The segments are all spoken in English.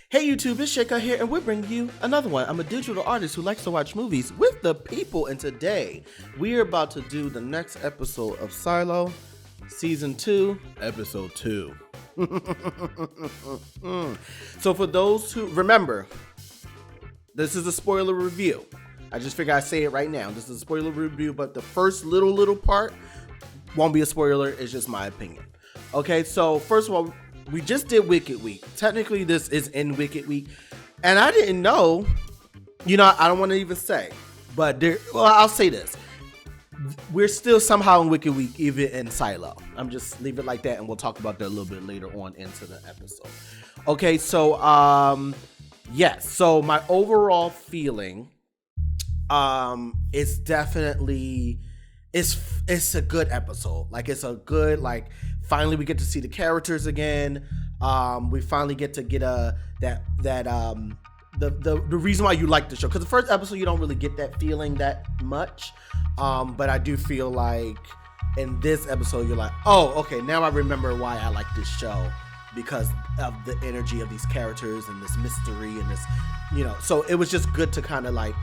Hey YouTube, it's Shaka here, and we're bringing you another one. I'm a digital artist who likes to watch movies with the people, and today we are about to do the next episode of Silo, Season 2, Episode 2. So for those who remember, this is a spoiler review. I just figured I'd say it right now. This is a spoiler review, but the first little part won't be a spoiler. It's just my opinion. Okay, so first of all, we just did Wicked Week. Technically, this is in Wicked Week. And I didn't know, I don't want to even say. But I'll say this. We're still somehow in Wicked Week, even in Silo. I'm just leave it like that, and we'll talk about that a little bit later on into the episode. Okay, so, yes. So, my overall feeling, it's definitely, it's a good episode. Like, it's a good, finally we get to see the characters again. We finally get the reason why you like the show, because the first episode you don't really get that feeling that much, but I do feel like in this episode you're like, oh, okay, now I remember why I like this show, because of the energy of these characters and this mystery and this, so it was just good to kind of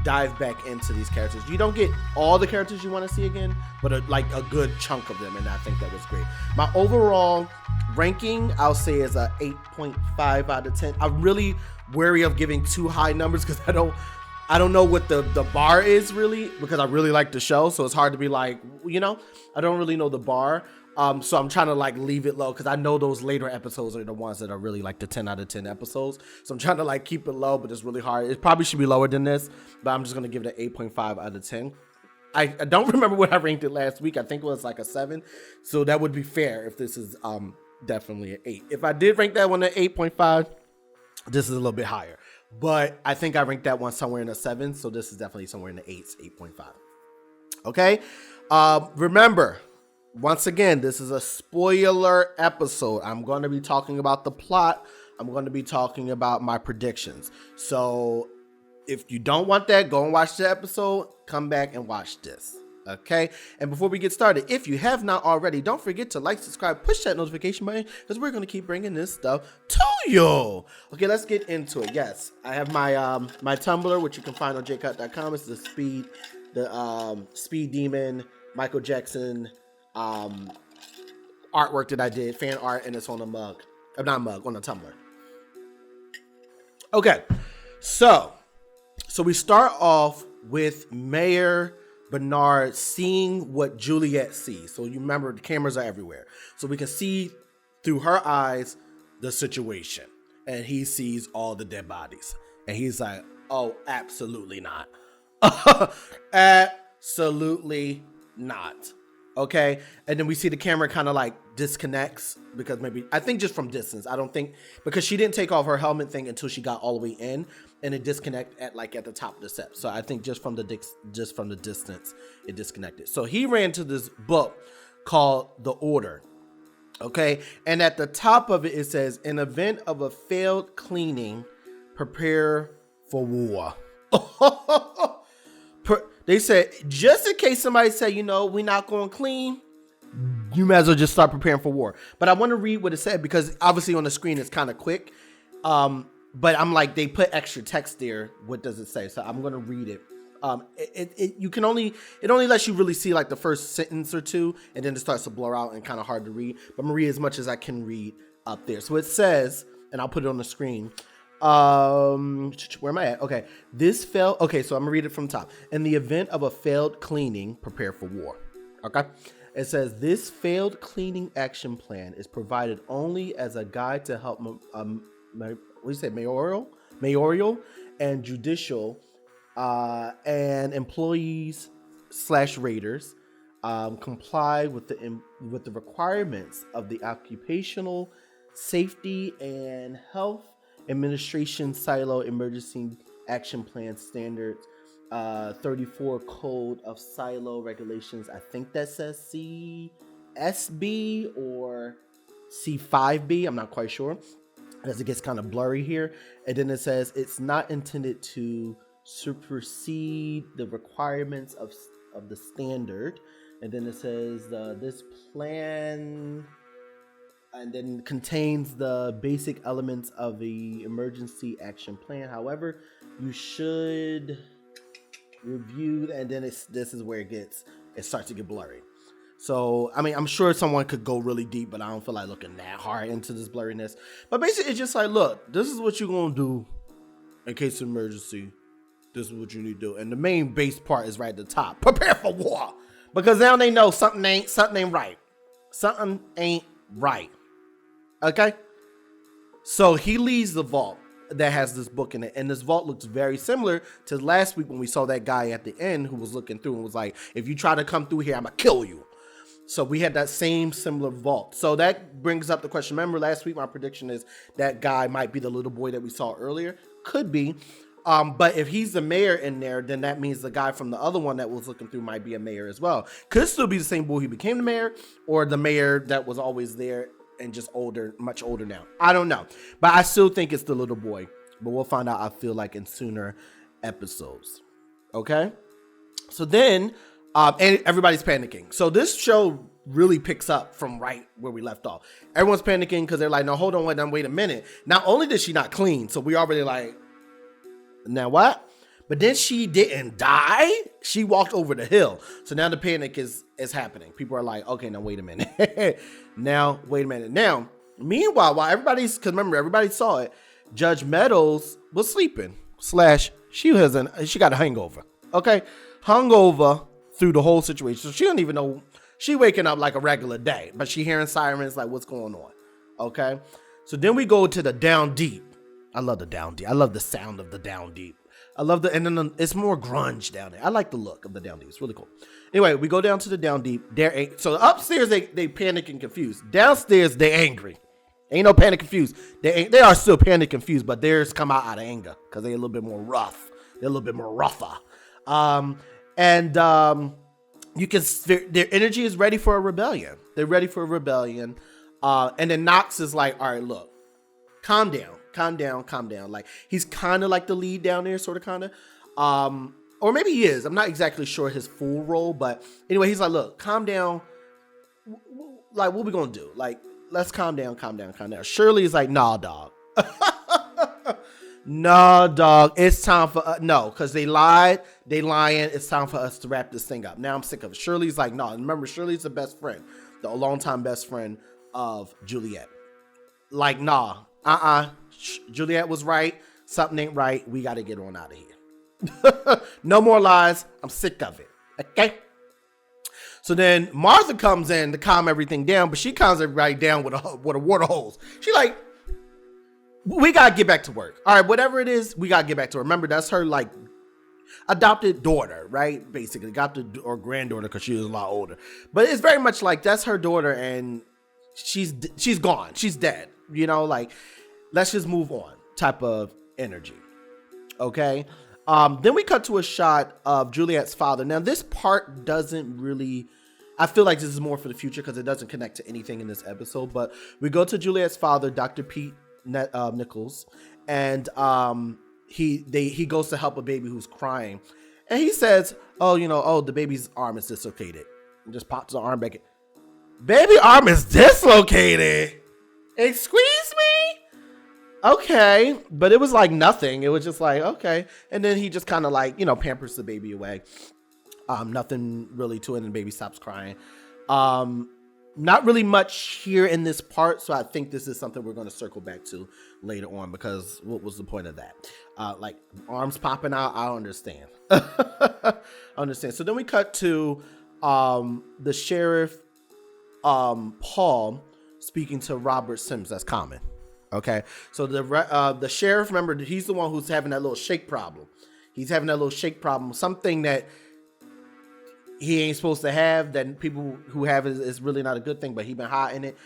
dive back into these characters. You don't get all the characters you want to see again, but a good chunk of them, and I think that was great. My overall ranking, I'll say, is a 8.5 out of 10. I'm really wary of giving too high numbers because I don't know what the bar is really, because I really like the show, so it's hard to be I don't really know the bar. So I'm trying to leave it low, because I know those later episodes are the ones that are really the 10 out of 10 episodes. So I'm trying to keep it low, but it's really hard. It probably should be lower than this, but I'm just going to give it an 8.5 out of 10. I don't remember what I ranked it last week. I think it was a 7. So that would be fair if this is definitely an 8. If I did rank that one at 8.5, this is a little bit higher. But I think I ranked that one somewhere in a 7. So this is definitely somewhere in the 8s, 8.5. Okay. Remember, once again, this is a spoiler episode. I'm going to be talking about the plot. I'm going to be talking about my predictions. So if you don't want that, go and watch the episode. Come back and watch this. Okay? And before we get started, if you have not already, don't forget to subscribe, push that notification button, because we're going to keep bringing this stuff to you. Okay, let's get into it. Yes, I have my my Tumblr, which you can find on jcutt.com. It's the Speed Demon, Michael Jackson artwork that I did, fan art, and it's on a mug. Not mug, on a Tumblr. Okay, so we start off with Mayor Bernard seeing what Juliette sees. So you remember the cameras are everywhere, so we can see through her eyes the situation, and he sees all the dead bodies, and he's like, "Oh, absolutely not, absolutely not." Okay, and then we see the camera kind of disconnects, because maybe, I think just from distance. I don't think, because she didn't take off her helmet thing until she got all the way in, and it disconnected at the top of the set. So I think just from the distance it disconnected. So he ran to this book called The Order. Okay, and at the top of it says, "In event of a failed cleaning, prepare for war." They said, just in case somebody say, we're not going to clean, you might as well just start preparing for war. But I want to read what it said, because obviously on the screen it's kind of quick. But I'm they put extra text there. What does it say? So I'm going to read it. It only lets you really see the first sentence or two, and then it starts to blur out and kind of hard to read. But I'm going to read as much as I can read up there. So it says, and I'll put it on the screen. Where am I at? Okay. So I'm gonna read it from the top. "In the event of a failed cleaning, prepare for war." Okay. It says, "This failed cleaning action plan is provided only as a guide to help mayoral and judicial and employees / raiders comply with the requirements of the Occupational Safety and Health Administration Silo Emergency Action Plan Standards 34 Code of Silo Regulations." I think that says CSB or C5B. I'm not quite sure, as it gets kind of blurry here. And then it says it's not intended to supersede the requirements of the standard. And then it says this plan and then contains the basic elements of the emergency action plan. However, you should review, and then this is where it starts to get blurry. So, I mean, I'm sure someone could go really deep, but I don't feel like looking that hard into this blurriness. But basically, it's just like, look, this is what you're going to do in case of emergency. This is what you need to do. And the main base part is right at the top. Prepare for war. Because now they know something ain't right. Something ain't right. Okay? So he leaves the vault that has this book in it. And this vault looks very similar to last week when we saw that guy at the end who was looking through and was like, if you try to come through here, I'm going to kill you. So we had that same similar vault. So that brings up the question. Remember last week, my prediction is that guy might be the little boy that we saw earlier. Could be. But if he's the mayor in there, then that means the guy from the other one that was looking through might be a mayor as well. Could still be the same boy who became the mayor, or the mayor that was always there and just older, much older now. I don't know. But I still think it's the little boy. But we'll find out, I feel like, in sooner episodes. Okay? So then, and everybody's panicking. So this show really picks up from right where we left off. Everyone's panicking because they're like, no, hold on, wait a minute. Not only did she not clean, so we already like, now what? But then she didn't die. She walked over the hill. So now the panic is happening. People are like, okay, now wait a minute. Now, wait a minute. Now, meanwhile, while because remember, everybody saw it, Judge Meadows was sleeping. She got a hangover. Okay? Hungover through the whole situation. So she don't even know. She waking up like a regular day, but she hearing sirens, like, what's going on? Okay? So then we go to the down deep. I love the down deep. I love the sound of the down deep. And then it's more grunge down there. I like the look of the down deep. It's really cool. Anyway, we go down to the down deep. So upstairs, they panic and confused. Downstairs, they angry. Ain't no panic confused. They are still panic confused, but theirs come out of anger because they're a little bit more rough. They're a little bit more rougher. You can, their energy is ready for a rebellion. They're ready for a rebellion. And then Knox is like, all right, look, calm down. Like, he's kind of like the lead down there, sort of, kind of. Or maybe he is. I'm not exactly sure his full role, but anyway, he's like, look, calm down. Like, what we gonna do? Like, let's calm down. Shirley is like, nah, dog. Nah, dog. It's time for no, because they lied. They lying. It's time for us to wrap this thing up. Now I'm sick of it. Shirley's like, no. Remember, Shirley's the best friend, the longtime best friend of Juliette. Like, nah. Juliette was right. Something ain't right. We got to get on out of here. No more lies. I'm sick of it. Okay. So then Martha comes in to calm everything down, but she calms everybody down with a water hose. She like, we got to get back to work. All right, whatever it is, we got to get back to her. Remember, that's her like adopted daughter, right? Basically, or granddaughter, because she was a lot older. But it's very much like that's her daughter, and she's gone. She's dead. You know, like, let's just move on type of energy. Okay. Then we cut to a shot of Juliette's father. Now, this part doesn't really, I feel like this is more for the future because it doesn't connect to anything in this episode. But we go to Juliette's father, Dr. Pete Nichols, and he goes to help a baby who's crying. And he says, the baby's arm is dislocated. And just pops the arm back in. Baby arm is dislocated. Excuse me? Okay. But it was like nothing. It was just like, okay. And then he just kind of like, pampers the baby away. Nothing really to it, and the baby stops crying. Not really much here in this part, so I think this is something we're going to circle back to later on, because what was the point of that? Like, arms popping out, I don't understand. I understand. So then we cut to the sheriff, Paul, speaking to Robert Sims. That's common. Okay, so the sheriff, remember, he's the one who's having that little shake problem. He's having that little shake problem, something that he ain't supposed to have, that people who have it is really not a good thing, but he been hiding it.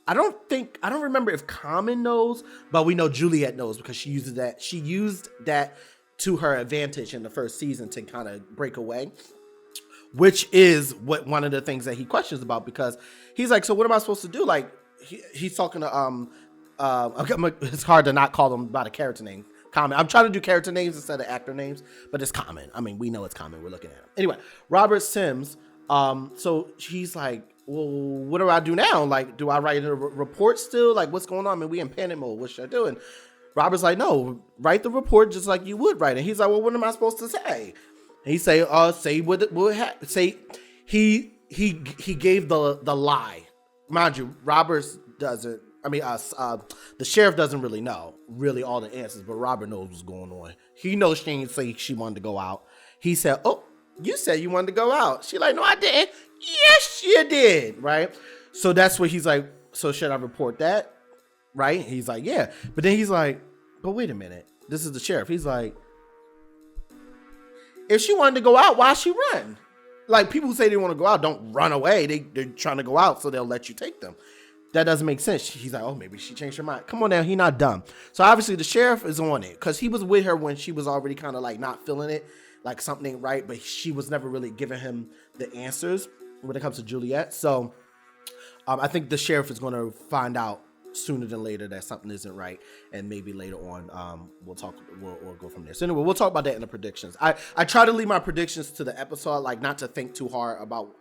I don't remember if Common knows, but we know Juliette knows because she used that to her advantage in the first season to kind of break away, which is what one of the things that he questions about, because he's like, so what am I supposed to do? Like, he's talking to it's hard to not call them by the character name. Common. I'm trying to do character names instead of actor names, but it's Common. I mean, we know it's Common. We're looking at him. Anyway, Robert Sims. So he's like, well, what do I do now? Like, do I write a report still? Like, what's going on? I mean, we in panic mode. What should I do? And Robert's like, no, write the report just like you would write it. He's like, well, what am I supposed to say? And he say say he gave the lie. Mind you, Roberts doesn't. I mean, the sheriff doesn't really know all the answers, but Robert knows what's going on. He knows she didn't say she wanted to go out. He said, oh, you said you wanted to go out. She like, no, I didn't. Yes, you did. Right. So that's what he's like. So should I report that? Right. He's like, yeah. But then he's like, but wait a minute. This is the sheriff. He's like, if she wanted to go out, why she run? Like, people who say they want to go out don't run away. They're trying to go out, so they'll let you take them. That doesn't make sense. He's like, oh, maybe she changed her mind. Come on now, he not dumb. So obviously the sheriff is on it because he was with her when she was already kind of like not feeling it, like something ain't right, but she was never really giving him the answers when it comes to Juliette. So I think the sheriff is going to find out sooner than later that something isn't right, and maybe later on we'll go from there. So anyway, we'll talk about that in the predictions. I try to leave my predictions to the episode, like not to think too hard about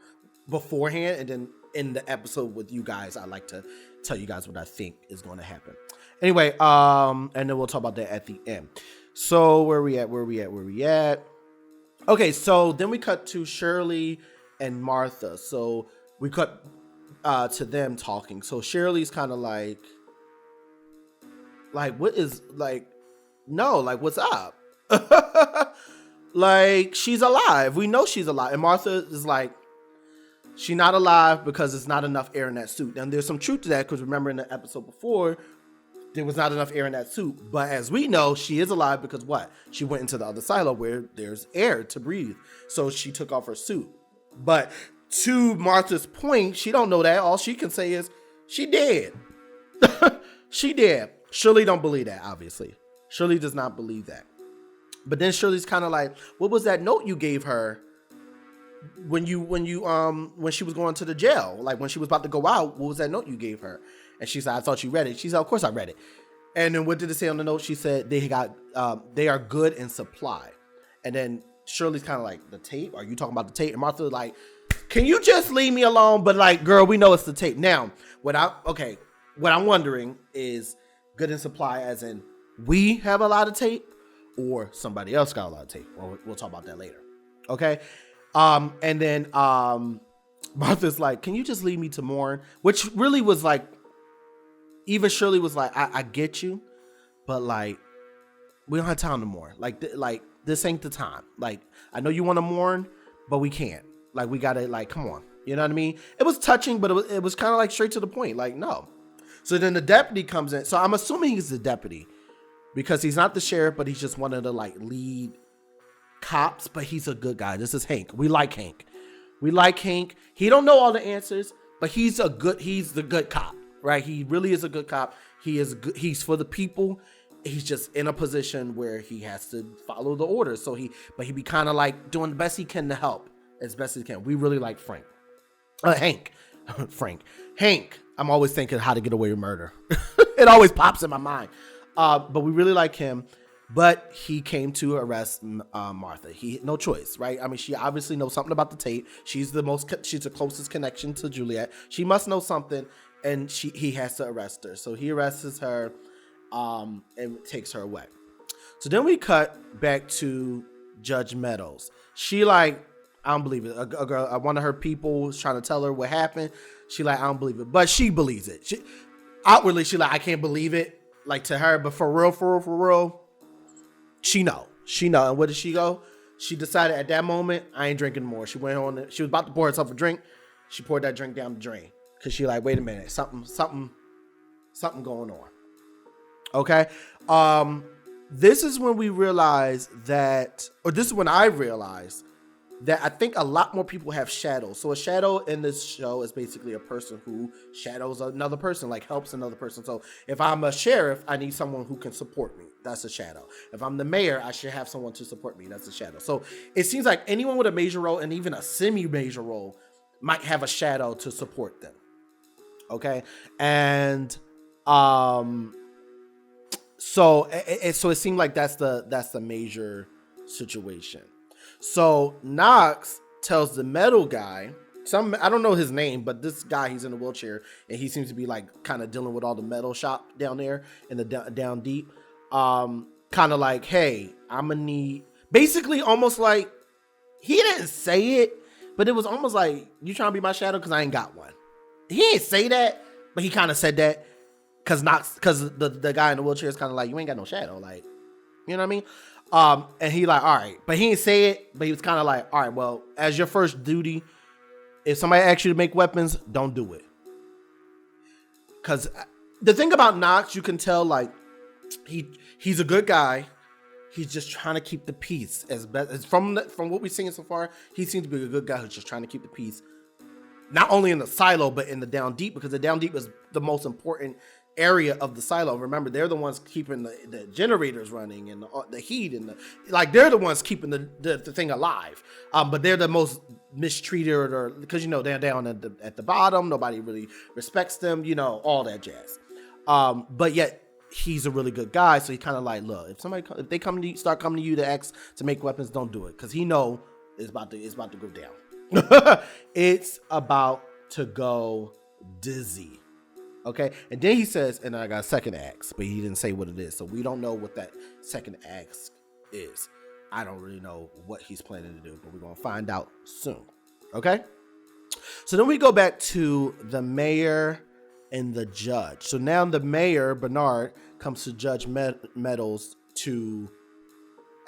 beforehand, and then in the episode with you guys I like to tell you guys what I think is going to happen. Anyway, and then we'll talk about that at the end. So where we at? Okay, so then we cut to Shirley and Martha. So we cut to them talking. So Shirley's kind of like what is like, no, like what's up? Like, she's alive. We know she's alive. And Martha is like, she's not alive because there's not enough air in that suit. And there's some truth to that, because remember in the episode before, there was not enough air in that suit. But as we know, she is alive because what? She went into the other silo where there's air to breathe. So she took off her suit. But to Martha's point, she don't know that. All she can say is, she dead. She dead. Shirley don't believe that, obviously. Shirley does not believe that. But then Shirley's kind of like, what was that note you gave her when she was going to the jail? Like, when she was about to go out, what was that note you gave her? And she said, I thought you read it. She said, of course I read it. And then what did it say on the note? She said they are good in supply. And then Shirley's kind of like, the tape? Are you talking about the tape? And Martha's like, can you just leave me alone? But like, girl, we know it's the tape. Now, what I'm wondering is, good in supply as in we have a lot of tape, or somebody else got a lot of tape. Or we'll talk about that later. Okay. And then Martha's like, can you just leave me to mourn? Which really was like, even Shirley was like, I get you, but like, we don't have time to mourn. Like this ain't the time. Like, I know you want to mourn, but we can't. Like, we gotta, like, come on. You know what I mean? It was touching, but it was kind of like straight to the point. Like, no. So then the deputy comes in. So I'm assuming he's the deputy, because he's not the sheriff, but he's just one of the like lead cops, but he's a good guy. This is Hank. We like Hank. He don't know all the answers, but he's the good cop, right? He really is a good cop. He is good. He's for the people. He's just in a position where he has to follow the orders. So he be kind of like doing the best he can to help as best as he can. We really like Hank. Hank. I'm always thinking how to get away with murder. It always pops in my mind. But we really like him. But he came to arrest Martha. He no choice, right? I mean, she obviously knows something about the tape. She's the closest connection to Juliette. She must know something, and he has to arrest her. So he arrests her, and takes her away. So then we cut back to Judge Meadows. She like, I don't believe it. A girl, one of her people was trying to tell her what happened. She like, I don't believe it, but she believes it. Outwardly, she like, I can't believe it, like to her, but for real, she know. And where did she go? She decided at that moment, I ain't drinking more. She went on. She was about to pour herself a drink. She poured that drink down the drain because she like, wait a minute, something going on. Okay. This is when we realize that, or this is when I realized that I think a lot more people have shadows. So a shadow in this show is basically a person who shadows another person, like helps another person. So if I'm a sheriff, I need someone who can support me. That's a shadow. If I'm the mayor, I should have someone to support me. That's a shadow. So it seems like anyone with a major role and even a semi-major role might have a shadow to support them. Okay. And so it seemed like that's the major situation. So Knox tells the metal guy I don't know his name, but this guy, he's in a wheelchair and he seems to be like kind of dealing with all the metal shop down there in the down deep. Kind of like, hey, I'm gonna need, basically almost like, he didn't say it, but it was almost like, you trying to be my shadow because I ain't got one. He didn't say that, but he kind of said that because the guy in the wheelchair is kind of like, you ain't got no shadow, like, you know what I mean? And he like, all right, but he didn't say it, but he was kind of like, all right, well, as your first duty, if somebody asks you to make weapons, don't do it. Because the thing about Knox, you can tell like he's a good guy. He's just trying to keep the peace as best as from what we've seen so far. He seems to be a good guy who's just trying to keep the peace, not only in the silo but in the down deep, because the down deep is the most important area of the silo. Remember, they're the ones keeping the generators running and the heat and they're the ones keeping the thing alive. But they're the most mistreated, or because they're down at the bottom. Nobody really respects them. All that jazz. But yet he's a really good guy, so he kind of like, look, if they start coming to you to ask to make weapons, don't do it, because he know it's about to go down. It's about to go dizzy. Okay, and then he says, and I got a second axe, but he didn't say what it is, so we don't know what that second axe is. I don't really know what he's planning to do, but we're gonna find out soon. Okay, so then we go back to the mayor and the judge. So now the mayor, Bernard, comes to Judge Meadows to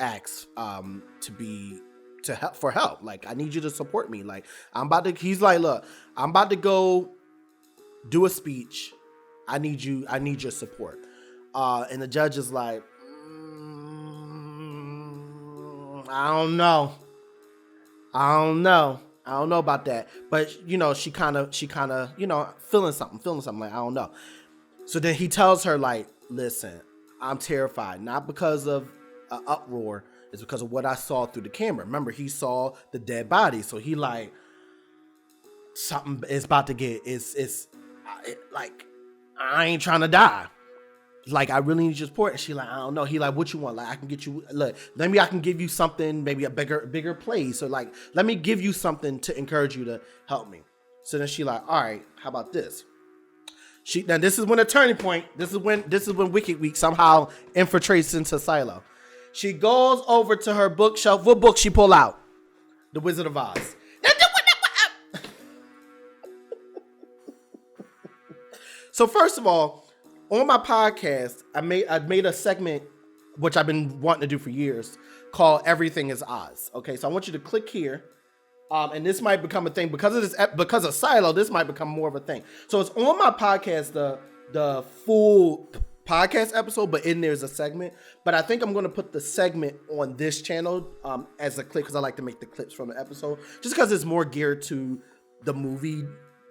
ask for help. Like, I need you to support me. Like, he's like, look, I'm about to go do a speech. I need your support. And the judge is like, I don't know about that. But she kind of feeling something like, I don't know. So then he tells her like, listen, I'm terrified, not because of an uproar, it's because of what I saw through the camera. Remember, he saw the dead body, so he like, something is about to get, like, I ain't trying to die. Like, I really need your support. And she like, I don't know. He like, what you want? Like, I can get you, look, maybe I can give you something, maybe a bigger place. Or like, let me give you something to encourage you to help me. So then she like, all right, how about this? Now this is when a turning point. This is when Wicked Week somehow infiltrates into Silo. She goes over to her bookshelf. What book she pull out? The Wizard of Oz. So first of all, on my podcast, I made a segment, which I've been wanting to do for years, called Everything is Oz. Okay, so I want you to click here. And this might become a thing because of Silo. This might become more of a thing. So it's on my podcast, the full podcast episode, but in there's a segment. But I think I'm going to put the segment on this channel as a clip, because I like to make the clips from the episode, just because it's more geared to the movie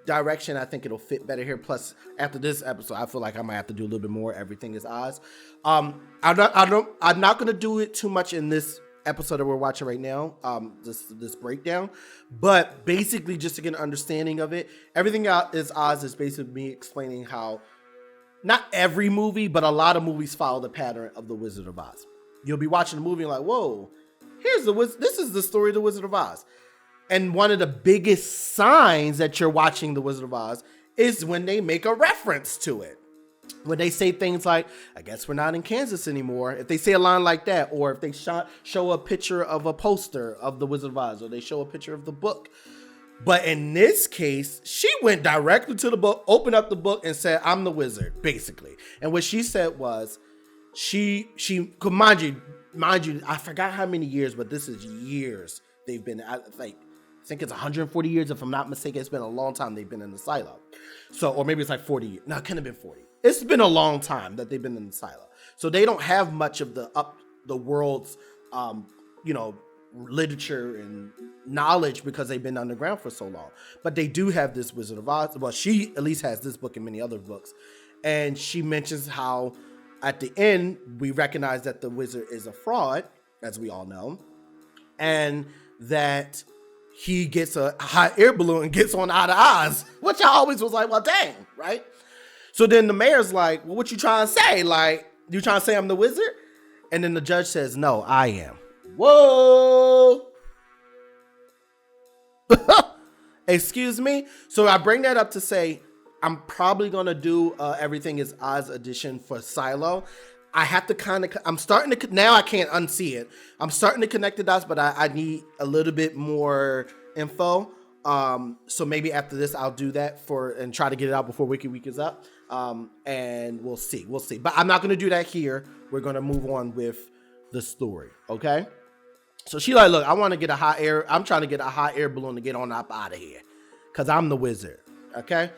direction. I think it'll fit better here. Plus, after this episode, I feel like I might have to do a little bit more. Everything is Oz. I'm not going to do it too much in this episode that we're watching right now, this breakdown, but basically just to get an understanding of it, Everything is Oz is basically me explaining how not every movie, but a lot of movies follow the pattern of the Wizard of Oz. You'll be watching a movie and like, whoa, this is the story of the Wizard of Oz. And one of the biggest signs that you're watching the Wizard of Oz is when they make a reference to it. When they say things like, I guess we're not in Kansas anymore. If they say a line like that, or if they show a picture of a poster of the Wizard of Oz, or they show a picture of the book. But in this case, she went directly to the book, opened up the book and said, I'm the wizard, basically. And what she said was, she mind you, I forgot how many years, but this is years they've been, I think it's 140 years, if I'm not mistaken. It's been a long time they've been in the silo. So, or maybe it's like 40 years. No, it couldn't have been 40. It's been a long time that they've been in the silo. So they don't have much of the world's, literature and knowledge, because they've been underground for so long. But they do have this Wizard of Oz. Well, she at least has this book and many other books. And she mentions how at the end, we recognize that the wizard is a fraud, as we all know. And that he gets a hot air balloon and gets on out of Oz, which I always was like, well, dang, right? So then the mayor's like, well, what you trying to say? Like, you trying to say I'm the wizard? And then the judge says, no, I am. Whoa. Excuse me. So I bring that up to say I'm probably gonna do Everything Is Oz edition for Silo. I have to I'm starting to, now I can't unsee it. I'm starting to connect the dots, but I need a little bit more info. So maybe after this, I'll do that and try to get it out before Wiki Week is up. And we'll see. But I'm not gonna do that here. We're gonna move on with the story. Okay. So she like, look, I want to get I'm trying to get a hot air balloon to get on up out of here. Cause I'm the wizard. Okay.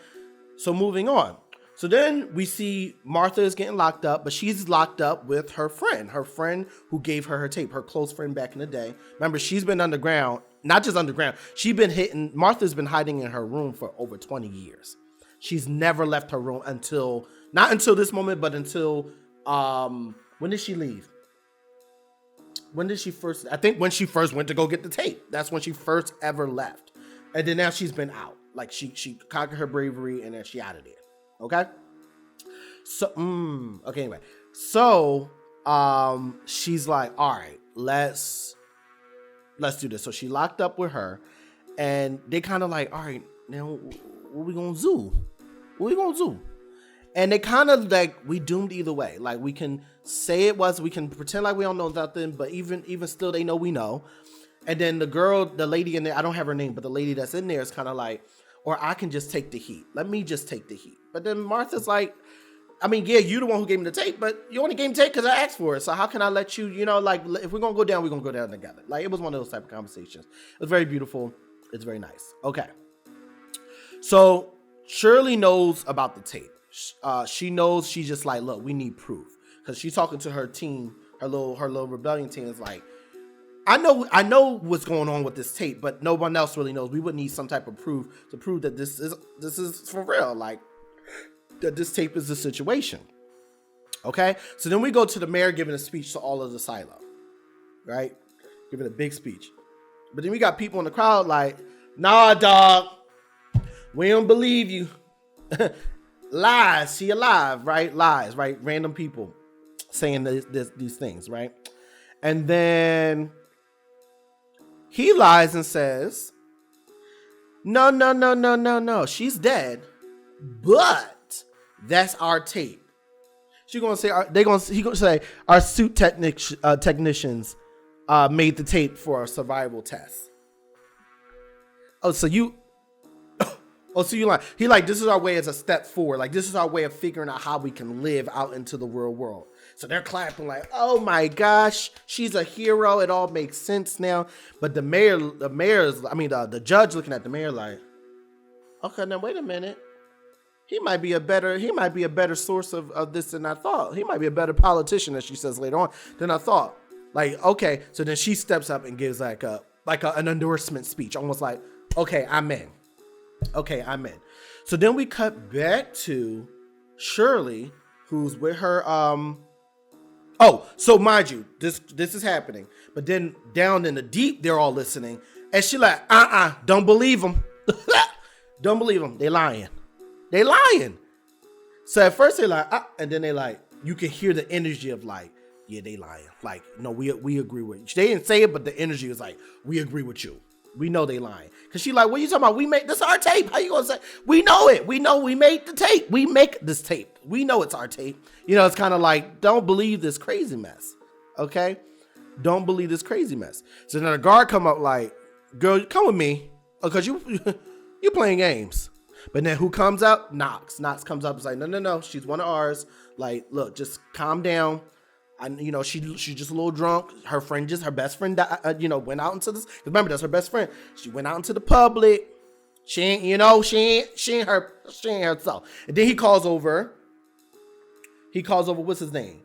So moving on. So then we see Martha is getting locked up, but she's locked up with her friend who gave her tape, her close friend back in the day. Remember, she's been underground, not just underground. Martha's been hiding in her room for over 20 years. She's never left her room not until this moment, but until, when did she leave? When did she first, I think when she first went to go get the tape. That's when she first ever left. And then now she's been out. Like she conquered her bravery and then she out of there. Okay. So, okay. Anyway, so, she's like, all right, let's do this. So she locked up with her and they kind of like, all right, now what we gonna do? What we gonna do? And they kind of like, we doomed either way. Like we can say we can pretend like we don't know nothing, but even still, they know we know. And then the lady in there, I don't have her name, but the lady that's in there is kind of like, or I can just take the heat. Let me just take the heat. But then Martha's like, I mean, yeah, you the one who gave me the tape, but you only gave me the tape because I asked for it. So how can I let you, like, if we're going to go down, we're going to go down together. Like, it was one of those type of conversations. It was very beautiful. It's very nice. Okay. So Shirley knows about the tape. She knows, she's just like, look, we need proof. Because she's talking to her team, her little rebellion team is like, I know what's going on with this tape, but no one else really knows. We would need some type of proof to prove that this is for real, like that this tape is the situation. Okay, so then we go to the mayor giving a speech to all of the silo, right? Giving a big speech, but then we got people in the crowd like, nah, dog, we don't believe you. Lies, she alive, right? Lies, right? Random people saying these things, right? And then he lies and says, no, she's dead, but that's our tape. He gonna say our suit technicians made the tape for a survival test. So you like, he like, this is our way as a step forward. Like, this is our way of figuring out how we can live out into the real world. So they're clapping like, oh my gosh, she's a hero. It all makes sense now. But the judge looking at the mayor like, okay, now wait a minute. He might be a better source of this than I thought. He might be a better politician, as she says later on, than I thought. Like, okay. So then she steps up and gives an endorsement speech, almost like, okay, I'm in. So then we cut back to Shirley, who's with her. So mind you, this is happening. But then down in the deep, they're all listening, and she like, don't believe them. Don't believe them. They lying. So at first they like, and then they like, you can hear the energy of like, yeah, they lying. Like, no, we agree with you. They didn't say it, but the energy was like, we agree with you. We know they lying. Cause she like, what are you talking about? We made this our tape. How you gonna say? We know it. We know we made the tape. We make this tape. We know it's our tape. It's kind of like, don't believe this crazy mess. Okay? Don't believe this crazy mess. So then the guard come up like, girl, come with me. Cause you playing games. But then who comes up? Knox. Knox comes up and is like, no. She's one of ours. Like, look, just calm down. She's just a little drunk. Her best friend, went out into this. Remember, that's her best friend. She went out into the public. She ain't herself. And then he calls over, what's his name?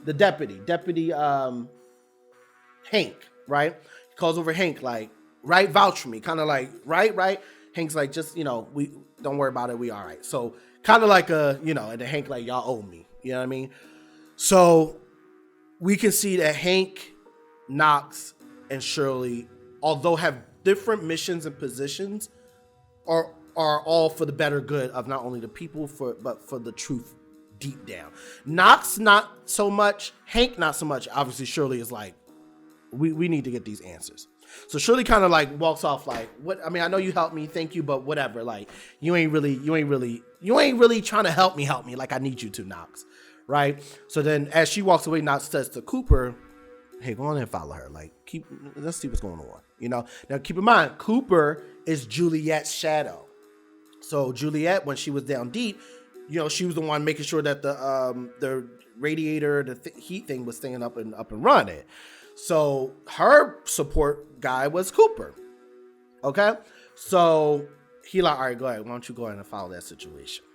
The deputy, Hank, right? He calls over Hank, like, right, vouch for me. Kind of like, right. Hank's like, just, we don't worry about it. We all right. So kind of like and then Hank like, y'all owe me. You know what I mean? So we can see that Hank, Knox, and Shirley, although have different missions and positions, are all for the better good of not only the people, but for the truth deep down. Knox not so much, Hank not so much. Obviously, Shirley is like, we need to get these answers. So Shirley kind of like walks off like, what? I mean, I know you helped me, thank you, but whatever. Like, you ain't really trying to help me. Like, I need you to, Knox, right? So then as she walks away, Knox says to Cooper, hey, go on and follow her. Like, let's see what's going on. Now keep in mind, Cooper is Juliette's shadow. So Juliette, when she was down deep, she was the one making sure that the radiator, the heat thing was staying up and running. So her support guy was Cooper. Okay. So he like, all right, go ahead. Why don't you go ahead and follow that situation?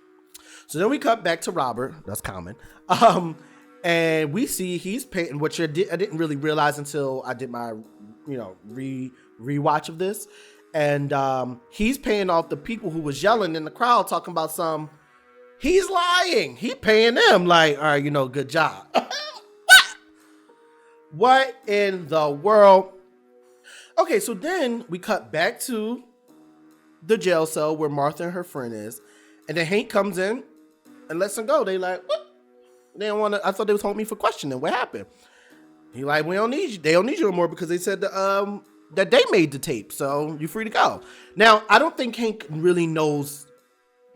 So then we cut back to Robert. That's common. And we see he's paying, which I didn't really realize until I did my, rewatch of this. And he's paying off the people who was yelling in the crowd talking about he's lying. He paying them like, all right, good job. What in the world? Okay, so then we cut back to the jail cell where Martha and her friend is. And then Hank comes in and lets them go. They like, what? They don't want to. I thought they was holding me for questioning. What happened? He like, we don't need you. They don't need you anymore because they said that they made the tape. So you're free to go. Now, I don't think Hank really knows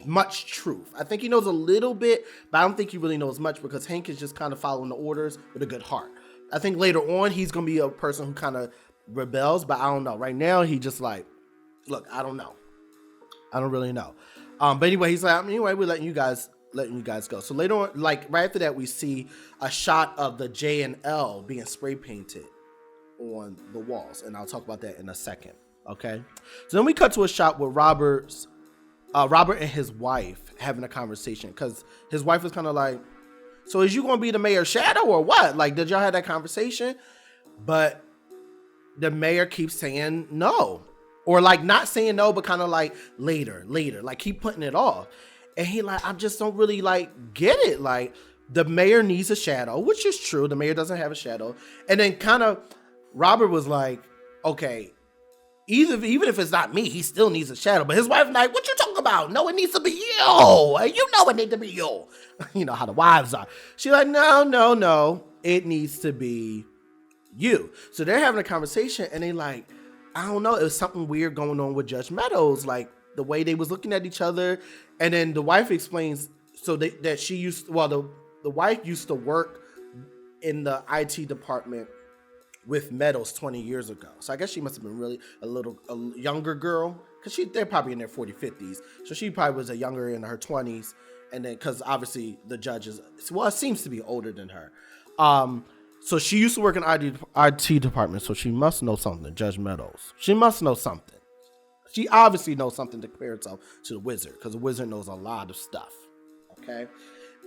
much truth. I think he knows a little bit, but I don't think he really knows much because Hank is just kind of following the orders with a good heart. I think later on he's going to be a person who kind of rebels, but I don't know. Right now, he just like, look, I don't know. I don't really know. But anyway, he's like, anyway, we're letting you guys go. So later on, like right after that, we see a shot of the J and L being spray painted on the walls. And I'll talk about that in a second. Okay. So then we cut to a shot with Robert and his wife having a conversation because his wife was kind of like, so is you going to be the mayor's shadow or what? Like, did y'all have that conversation? But the mayor keeps saying no, or like not saying no, but kind of like later, like keep putting it off. And he like, I just don't really like get it. Like the mayor needs a shadow, which is true. The mayor doesn't have a shadow. And then kind of Robert was like, okay, even if it's not me, he still needs a shadow. But his wife like, what you talking about? No, it needs to be you. You know it needs to be you. You know how the wives are. She's like, no, it needs to be you. So they're having a conversation and they like, I don't know, it was something weird going on with Judge Meadows, like the way they was looking at each other. And then the wife explains that she used, the wife used to work in the IT department with Meadows 20 years ago. So I guess she must have been really a younger girl because they're probably in their 40s, 50s. So she probably was a younger in her 20s. And then, because obviously the judge it seems to be older than her. So she used to work in IT department. So she must know something, Judge Meadows. She must know something. She obviously knows something to compare herself to the wizard because the wizard knows a lot of stuff. Okay.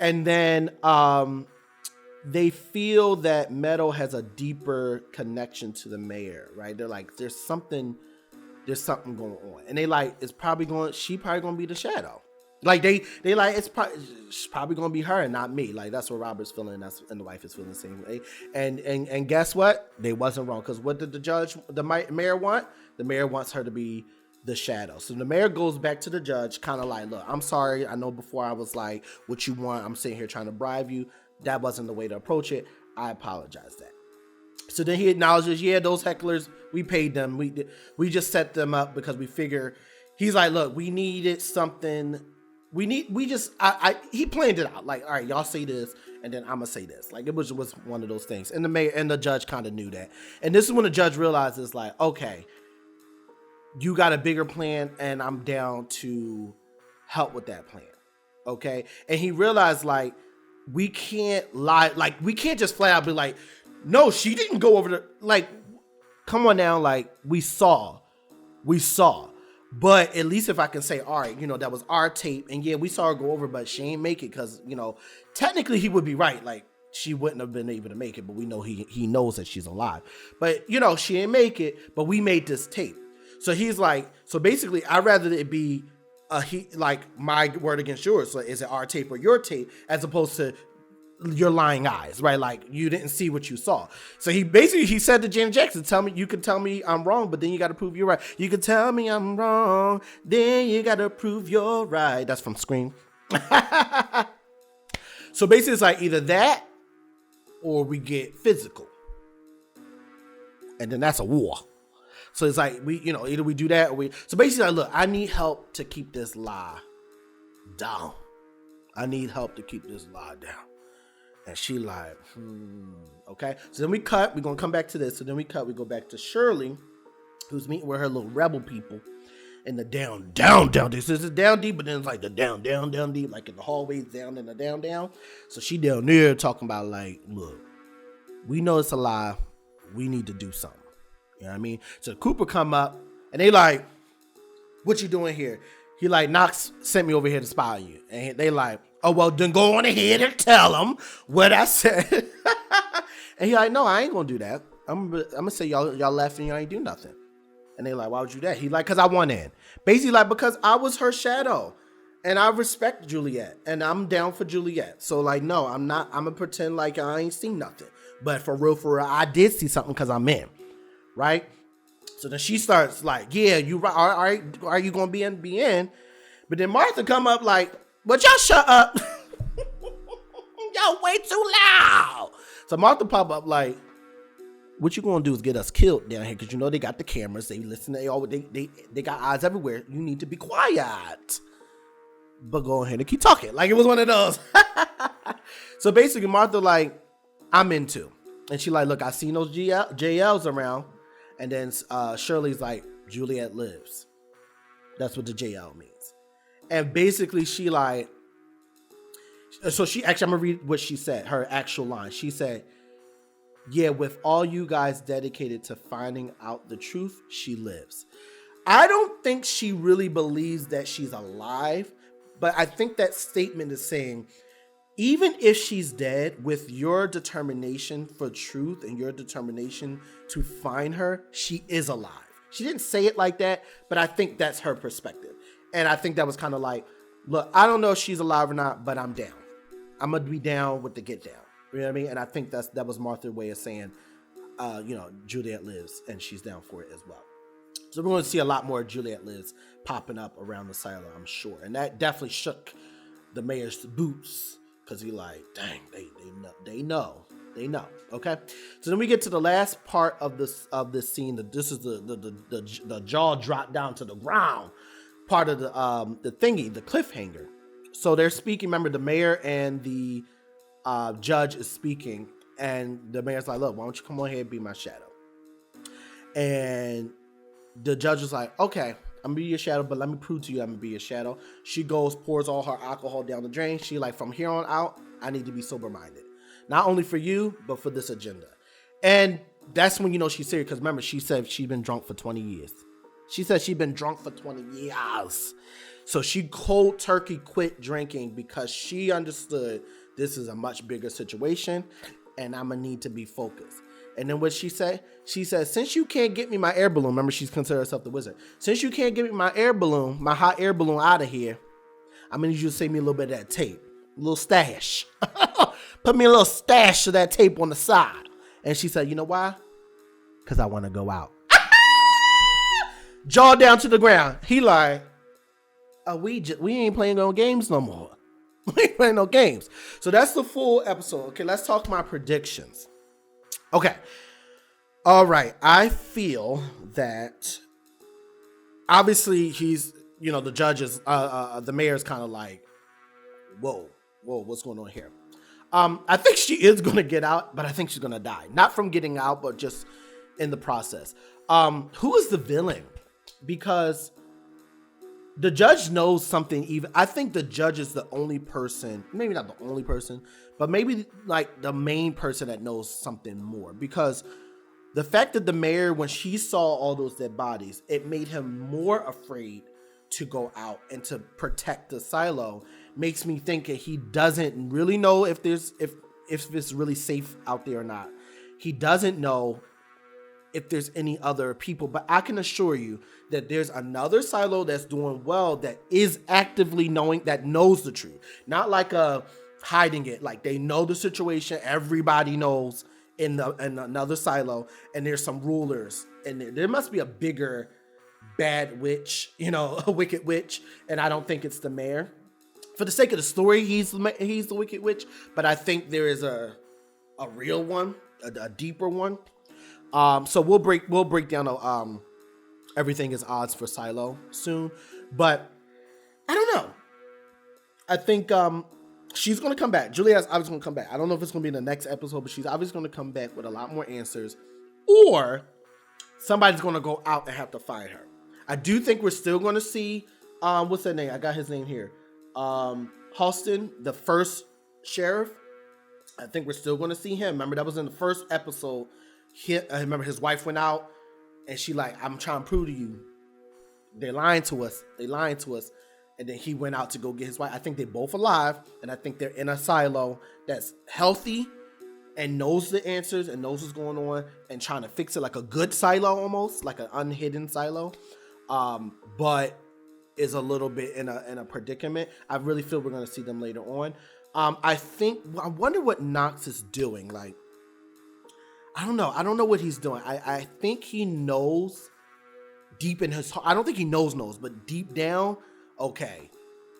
And then they feel that Meadow has a deeper connection to the mayor, right? They're like, there's something going on. And they like, she probably going to be the shadow. Like they like it's probably gonna be her and not me. Like that's what Robert's feeling. And the wife is feeling the same way. And guess what? They wasn't wrong because what did the mayor want? The mayor wants her to be the shadow. So the mayor goes back to the judge, kind of like, look, I'm sorry. I know before I was like, what you want? I'm sitting here trying to bribe you. That wasn't the way to approach it. I apologize that. So then he acknowledges, yeah, those hecklers, we paid them. We just set them up because we figure. He's like, look, we needed something. He planned it out. Like, all right, y'all say this, and then I'm gonna say this. Like, it was one of those things. And the mayor and the judge kind of knew that. And this is when the judge realizes, like, okay, you got a bigger plan, and I'm down to help with that plan. Okay. And he realized, like, we can't lie. Like, we can't just flat out be like, no, she didn't go over the, like, come on now. Like, we saw. But at least if I can say, all right, that was our tape. And yeah, we saw her go over, but she ain't make it because, technically he would be right. Like, she wouldn't have been able to make it, but we know he knows that she's alive. But, she didn't make it, but we made this tape. So he's like, so basically, I'd rather it be my word against yours. So is it our tape or your tape as opposed to your lying eyes, right? Like you didn't see what you saw. So he said to Janet Jackson, you can tell me I'm wrong, but then you got to prove you're right. You can tell me I'm wrong, then you got to prove you're right. That's from Scream. So basically it's like either that or we get physical. And then that's a war. So it's like either we do that or we. So basically, like, look, I need help to keep this lie down. I need help to keep this lie down. And she like, okay. So then we cut. We're gonna come back to this. So then we cut. We go back to Shirley, who's meeting with her little rebel people in the down. This is down deep, but then it's like the down deep, like in the hallways down in the down. So she down there talking about like, look, we know it's a lie. We need to do something. You know what I mean? So Cooper come up and they like, what you doing here? He like, Knox sent me over here to spy on you. And they like, oh, well, then go on ahead and tell him what I said. And he like, no, I ain't gonna do that. I'm gonna say y'all left and y'all ain't do nothing. And they like, why would you do that? He like, cause I won in. Basically like, because I was her shadow. And I respect Juliette. And I'm down for Juliette. So like, no, I'm gonna pretend like I ain't seen nothing. But for real, I did see something because I'm in. Right? So then she starts like, yeah, you right. All right, are you gonna be in? But then Martha come up like, but y'all shut up. Y'all way too loud. So Martha pop up like, what you gonna do is get us killed down here, because they got the cameras, they listen, they got eyes everywhere. You need to be quiet. But go ahead and keep talking. Like it was one of those. So basically Martha like, I'm into. And she like, look, I seen those JLs around. And then Shirley's like, Juliette lives. That's what the JL means. And basically she like, so she actually, I'm gonna read what she said, her actual line. She said, yeah, with all you guys dedicated to finding out the truth, she lives. I don't think she really believes that she's alive, but I think that statement is saying, even if she's dead, with your determination for truth and your determination to find her, she is alive. She didn't say it like that, but I think that's her perspective. And I think that was kind of like, look, I don't know if she's alive or not, but I'm down. I'm going to be down with the get down. You know what I mean? And I think that was Martha's way of saying, Juliette lives and she's down for it as well. So we're going to see a lot more Juliette lives popping up around the silo, I'm sure. And that definitely shook the mayor's boots. Because he like, dang, they know. Okay. So then we get to the last part of this scene. This is the jaw drop down to the ground part of the thingy, the cliffhanger. So they're speaking. Remember, the mayor and the judge is speaking, and the mayor's like, look, why don't you come on here and be my shadow? And the judge is like, okay, I'm gonna be your shadow, but let me prove to you I'm gonna be your shadow. She goes, pours all her alcohol down the drain. She like, from here on out, I need to be sober-minded. Not only for you, but for this agenda. And that's when she's serious, because remember, she said she's been drunk for 20 years. She said she's been drunk for 20 years. So she cold turkey quit drinking because she understood this is a much bigger situation and I'm gonna need to be focused. And then what she said? She said, since you can't get me my air balloon, remember she's considered herself the wizard. Since you can't get me my air balloon, my hot air balloon out of here, I'm going to need you to save me a little bit of that tape. A little stash. Put me a little stash of that tape on the side. And she said, you know why? Because I want to go out. Jaw down to the ground. He like, we ain't playing no games no more. We ain't playing no games. So that's the full episode. Okay, let's talk my predictions. Okay. All right. I feel that obviously he's, the judge is, the mayor's kind of like, whoa, what's going on here? I think she is going to get out, but I think she's going to die. Not from getting out, but just in the process. Who is the villain? Because the judge knows something even. I think the judge is the only person, maybe not the only person, but maybe like the main person that knows something more. Because the fact that the mayor, when she saw all those dead bodies, it made him more afraid to go out and to protect the silo. Makes me think that he doesn't really know if it's really safe out there or not. He doesn't know if there's any other people, but I can assure you that there's another silo that's doing well, that is actively knows the truth. Not like hiding it, like they know the situation, everybody knows in another silo, and there's some rulers, and there must be a bigger bad witch, a wicked witch, and I don't think it's the mayor. For the sake of the story, he's the wicked witch, but I think there is a real one, a deeper one. So we'll break down everything is odds for Silo soon. But I don't know. I think she's going to come back. Juliette's obviously going to come back. I don't know if it's going to be in the next episode, but she's obviously going to come back with a lot more answers. Or somebody's going to go out and have to find her. I do think we're still going to see, what's that name? I got his name here. Halston, the first sheriff. I think we're still going to see him. Remember, that was in the first episode. I remember his wife went out and she like, I'm trying to prove to you. They're lying to us. And then he went out to go get his wife. I think they're both alive. And I think they're in a silo that's healthy and knows the answers and knows what's going on and trying to fix it, like a good silo almost, like an unhidden silo. But is a little bit in a predicament. I really feel we're going to see them later on. I wonder what Knox is doing. Like, I don't know what he's doing. I think he knows deep in his heart. I don't think he knows, but deep down, okay,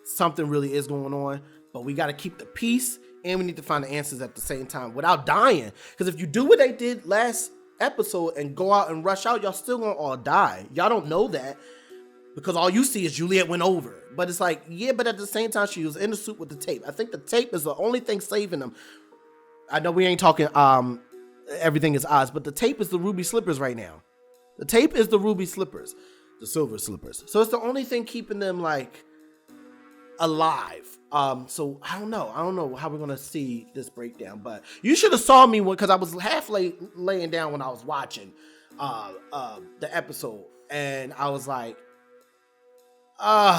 something really is going on, but we got to keep the peace and we need to find the answers at the same time without dying. Because if you do what they did last episode and go out and rush out, y'all still gonna all die. Y'all don't know that because all you see is Juliette went over. But it's like, yeah, but at the same time, she was in the suit with the tape. I think the tape is the only thing saving them. I know we ain't talking everything is odds, but the tape is the ruby slippers right now. The tape is the ruby slippers, the silver slippers. So it's the only thing keeping them like alive. So I don't know how we're gonna see this breakdown, but you should have saw me because I was half laying down when I was watching the episode, and I was like,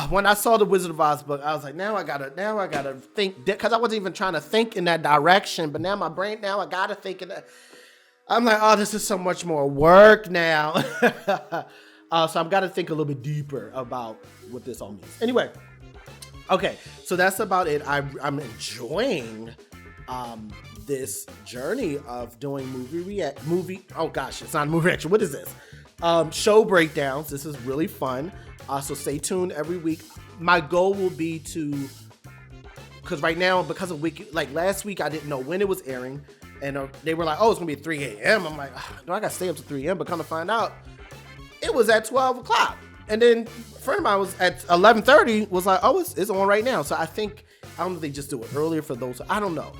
when I saw the Wizard of Oz book, I was like, now I gotta think, because I wasn't even trying to think in that direction, but now my brain, now I gotta think in that. I'm like, oh, this is so much more work now. So I've got to think a little bit deeper about what this all means. Anyway, okay, so that's about it. I'm enjoying this journey of doing oh gosh, it's not a movie reaction. What is this? Show breakdowns. This is really fun. So stay tuned every week. My goal will be to, because right now, because of like last week, I didn't know when it was airing. And they were like, oh, it's going to be at 3 a.m. I'm like, no, I got to stay up to 3 a.m. But come to find out, it was at 12 o'clock. And then a friend of mine was at 11:30, was like, oh, it's on right now. So I don't know if they just do it earlier for those. I don't know.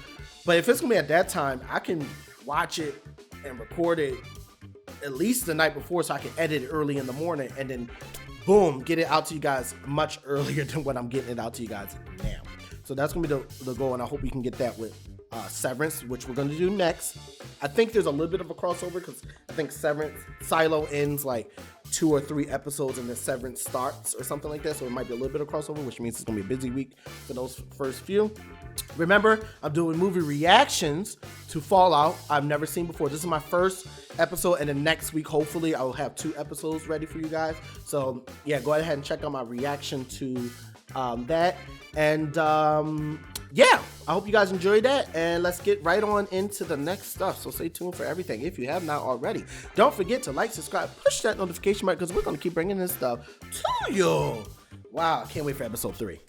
But if it's going to be at that time, I can watch it and record it at least the night before so I can edit it early in the morning. And then, boom, get it out to you guys much earlier than what I'm getting it out to you guys now. So that's going to be the goal. And I hope we can get that with Severance, which we're going to do next. I think there's a little bit of a crossover because I think Silo ends like 2 or 3 episodes and then Severance starts or something like that. So it might be a little bit of crossover, which means it's going to be a busy week for those first few. Remember, I'm doing movie reactions to Fallout I've never seen before. This is my first episode, and then next week, hopefully, I will have 2 episodes ready for you guys. So yeah, go ahead and check out my reaction to that. And yeah, I hope you guys enjoyed that, and let's get right on into the next stuff. So stay tuned for everything if you have not already. Don't forget to like, subscribe, push that notification mark because we're going to keep bringing this stuff to you. Wow, I can't wait for episode 3.